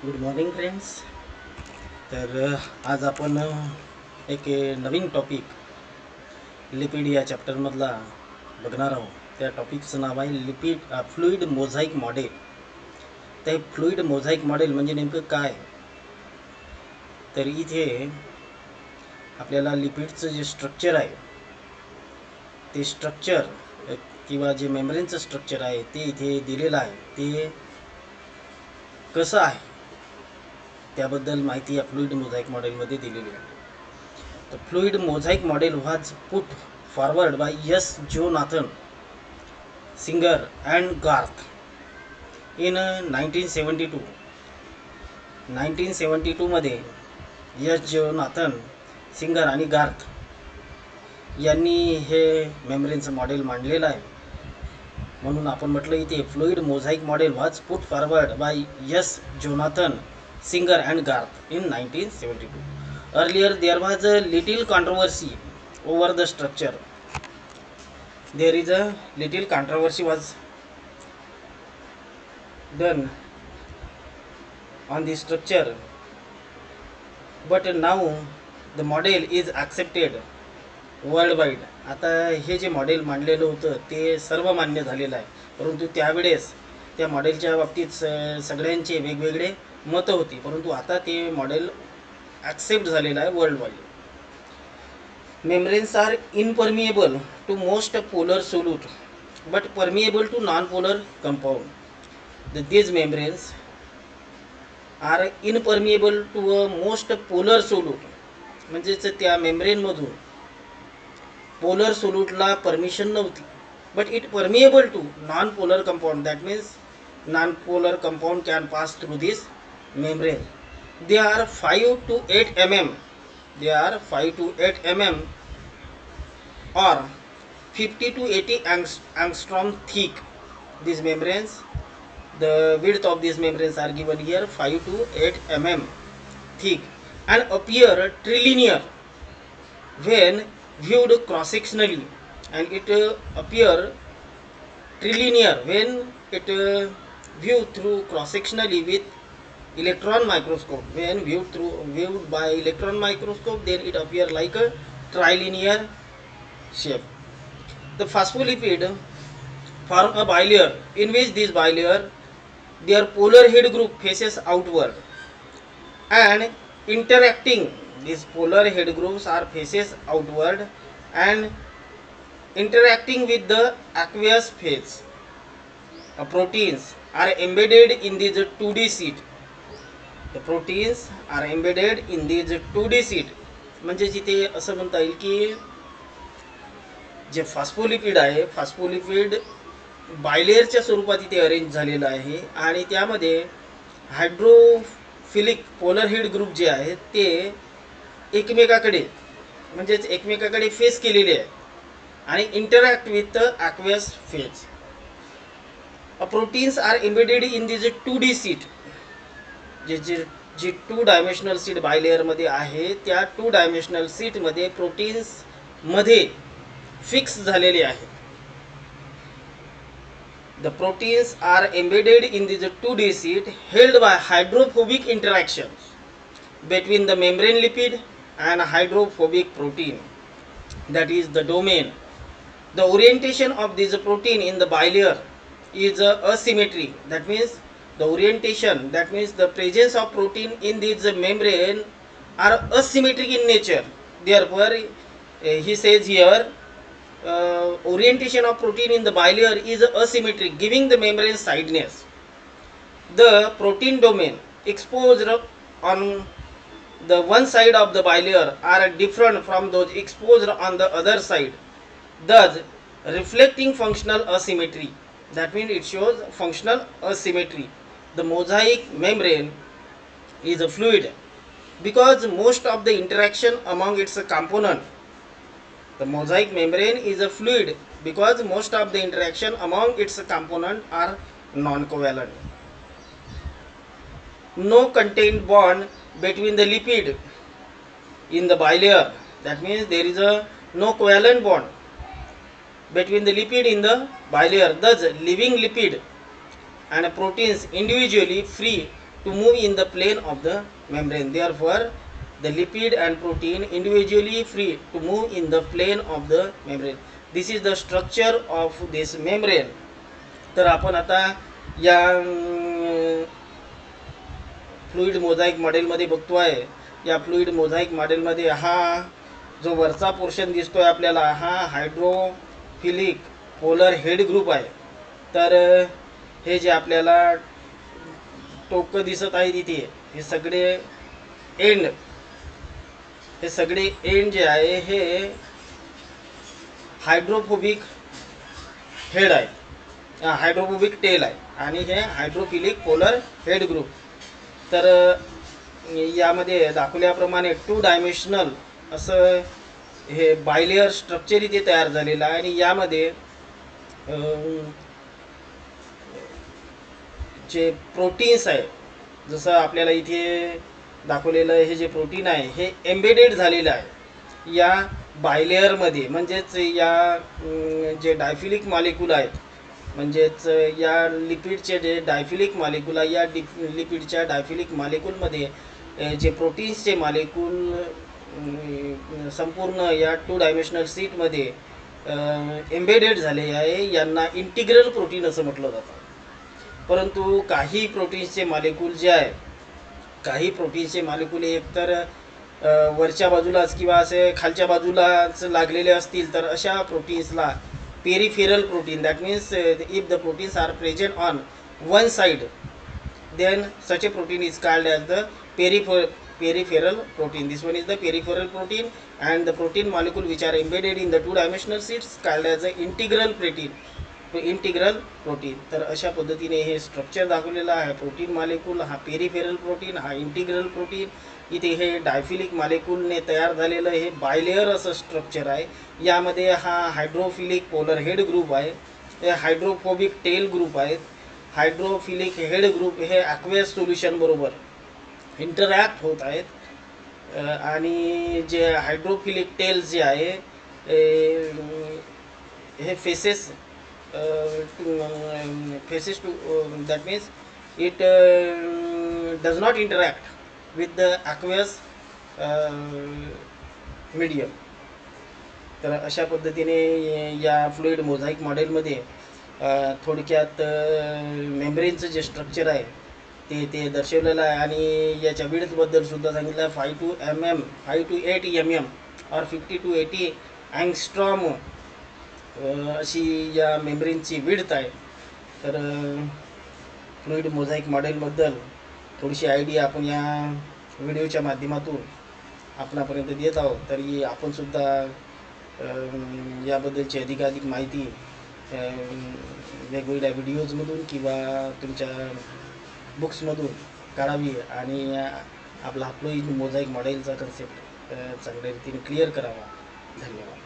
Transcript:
Good morning friends. आज आपण एक नवीन टॉपिक लिपिड या चॅप्टरमधला बघणार आहोत. त्या टॉपिकचं नाव आहे लिपिड फ्लुइड मोझाईक मॉडेल. तर फ्लुइड मोझाईक मॉडेल म्हणजे नेमकं काय? तर इथे आपल्याला लिपिडचं जे स्ट्रक्चर आहे ते स्ट्रक्चर किंवा जे मेम्ब्रेनचं स्ट्रक्चर आहे ते इथे दिलेलं आहे. ते कसं आहे त्याबद्दल माहिती या फ्लुइड मोझाईक मॉडेलमध्ये दिलेली आहे. The fluid mosaic model was put forward by S. Jonathan, Singer and Garth in 1972. 1972 मध्ये एस जोनाथन सिंगर आणि गार्थ यांनी हे मेम्ब्रेनचं मॉडेल मांडलेलं आहे. म्हणून आपण म्हटलं इथे fluid mosaic model was put forward by S Jonathan Singer and Garth in 1972. Earlier there was a little controversy over the structure. There is a little controversy was done on the structure, but now the model is accepted worldwide. आता हे जे model मांडलेलं होतं ते सर्व मान्य झालेलं आहे, परंतु त्यावेळेस त्या मॉडेलच्या बाबतीत सगळ्यांचे वेगवेगळे मतं होती, परंतु आता ते मॉडेल ॲक्सेप्ट झालेला आहे world wide. Membranes are impermeable to most polar solute but permeable to non-polar compound. These membranes are impermeable to most polar solute. म्हणजेच त्या मेम्ब्रेनमधून पोलर सोल्यूटला परमिशन नव्हती, but it permeable to non polar compound. That means non polar compound can pass through this membrane. They are 5 to 8 mm. They are 5 to 8 mm or 50 to 80 angstrom thick. These membranes, the width of these membranes are given here 5 to 8 mm thick and appear trilinear when viewed cross-sectionally, and it appear trilinear when it viewed through cross-sectionally with electron microscope. When viewed by electron microscope, then it appear like a trilinear shape. The phospholipid form a bilayer in which this bilayer, their polar head group faces outward and interacting. These polar head groups are faces outward and interacting with the aqueous phase. Proteins are embedded in this 2D sheet. The proteins are embedded in these 2D sheet. म्हणजे जिथे असं म्हणता येईल की जे phospholipid आहे, phospholipid बायलेअरच्या स्वरूपात इथे अरेंज झालेलं आहे आणि त्यामध्ये हायड्रोफिलिक पोलर हेड ग्रुप जे आहेत ते एकमेकाकडे म्हणजेच एकमेकाकडे फेस केलेले आहे आणि interact with aqueous phase. Proteins are embedded in this 2D sheet. जी 2 डायमेन्शनल सीट बायलेअरमध्ये आहे त्या 2 डायमेन्शनल सीटमध्ये प्रोटीन्स मध्ये फिक्स झालेले आहे. The proteins are embedded in this 2D sheet held by hydrophobic interaction between the membrane lipid and hydrophobic protein. That is the domain. The orientation of this protein in the bilayer is asymmetry. That means the orientation, that means the presence of protein in this membrane are asymmetric in nature. Therefore he says here orientation of protein in the bilayer is asymmetric, giving the membrane sideness. The protein domain exposed on the one side of the bilayer are different from those exposed on the other side, thus reflecting functional asymmetry. That means it shows functional asymmetry. The mosaic membrane is a fluid because most of the interaction among its component. The mosaic membrane is a fluid because most of the interaction among its component are non-covalent. No contained bond between the lipid in the bilayer. That means there is a no covalent bond between the lipid in the bilayer. Thus living lipid and proteins individually free to move in the plane of the membrane. Therefore, the lipid and protein individually free to move in the plane of the membrane. This is the structure of this membrane. तर आपण आता या fluid mosaic मॉडेलमध्ये बघतो आहे. या fluid mosaic मॉडेलमध्ये हा जो वरचा पोर्शन दिसतोय आपल्याला, हा हायड्रोफिलिक पोलर हेड ग्रुप आहे. तर हे जे आपल्याला टोकं दिसत आहे तिथे, हे सगळे एंड जे आहे हे हायड्रोफोबिक हेड आहे, हायड्रोफोबिक टेल आहे, आणि हे हायड्रोफिलिक पोलर हेड ग्रुप. तर यामध्ये दाखवल्याप्रमाणे 2 डायमेन्शनल असं हे बायलेअर स्ट्रक्चर इथे तयार झालेलं आहे. आणि यामध्ये जे प्रोटीन्स आहे, जसं आपल्याला इथे दाखवलेलं हे जे प्रोटीन आहे हे एम्बेडेड झालेलं आहे या बायलेअरमध्ये. म्हणजेच या जे डायफिलिक मॉलिक्यूल आहेत, म्हणजेच या लिपिडचे जे डायफिलिक मॉलिक्यूल आहे, या लिपिडच्या डायफिलिक मॉलिक्यूलमध्ये जे प्रोटीन्सचे मॉलिक्यूल संपूर्ण या 2 डायमेन्शनल सीटमध्ये एम्बेडेड झाले आहे. यांना इंटिग्रल प्रोटीन असं म्हटलं जातं. परंतु काही प्रोटीन्सचे मॉलिक्यूल जे आहे, काही प्रोटीन्सचे मॉलिक्यूल एकतर वरच्या बाजूलाच किंवा असे खालच्या बाजूलाच लागलेले असतील, तर अशा प्रोटीन्सला peripheral protein, that means if the proteins are present on one side, then such a protein is called as the peripheral protein. This one is the peripheral protein, and the protein molecule which are embedded in the 2 dimensional sheets called as the integral protein. तर अशा पद्धतीने हे structure दाखवलेलं आहे. Protein molecule हा peripheral protein, हा integral protein. इथे हे डायफिलिक मॉलिक्यूलने तयार झालेलं हे बायलेअर असं स्ट्रक्चर आहे. यामध्ये हा हायड्रोफिलिक पोलर हेड ग्रुप आहे, हे हायड्रोफोबिक टेल ग्रुप आहेत. हायड्रोफिलिक हेड ग्रुप हे ॲक्वेस सोल्युशन बरोबर इंटरॅक्ट होत आहेत. आणि जे हायड्रोफिलिक टेल जे आहे हे faces to that means it does not interact with the aqueous medium. तर अशा पद्धतीने या फ्लुइड मोझाईक मॉडेलमध्ये थोडक्यात मेम्ब्रेनचं जे स्ट्रक्चर आहे ते दर्शवलेलं आहे. आणि याच्या विड्थबद्दल सुद्धा सांगितलं आहे. 5 to 8 mm और 50 to 80 अँगस्ट्रॉम अशी या मेम्ब्रेनची विड्थ आहे. तर फ्लुइड मोझाईक मॉडेलबद्दल थोडीशी आयडिया आपण या व्हिडिओच्या माध्यमातून आपणापर्यंत देत आहोत. तरी आपणसुद्धा याबद्दलची अधिकाधिक माहिती वेगवेगळ्या व्हिडिओजमधून किंवा तुमच्या बुक्समधून काढावी आणि आपला फ्लुइड मोझाईक मॉडेलचा कन्सेप्ट चांगल्या रीतीने क्लिअर करावा. धन्यवाद.